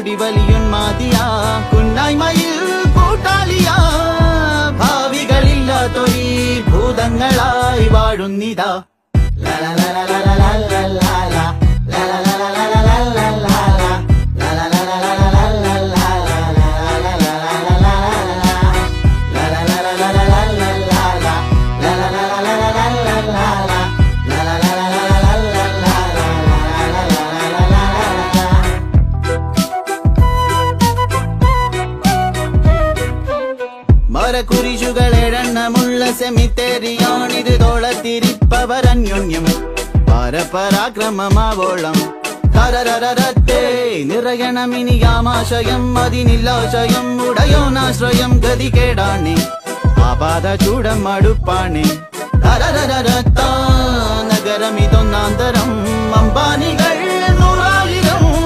കൂടി വലിയുന്മാതിയാ കുന്നായ്മയിൽ കൂട്ടാളിയാ ഭാവികളില്ലാത്തൊരീ ഭൂതങ്ങളായി വാഴുന്നിതാ. മരക്കുരിശുകളെണ്ണമുള്ള സെമിത്തേരിയാണിത്. തോളത്തിരിപ്പവരന്യോന്യം പരപരാക്രമമാവോളം തരരരരത്തെ നിറയണമിനിയാമാശയം അതിനില്ലാശയം ഉടയോനാശ്രയം ഗതികേടാണേ ആപാത ചൂടം അടുപ്പാണേ. തരരരരത്ത നഗരമിതൊന്നാന്തരം അമ്പാനികൾ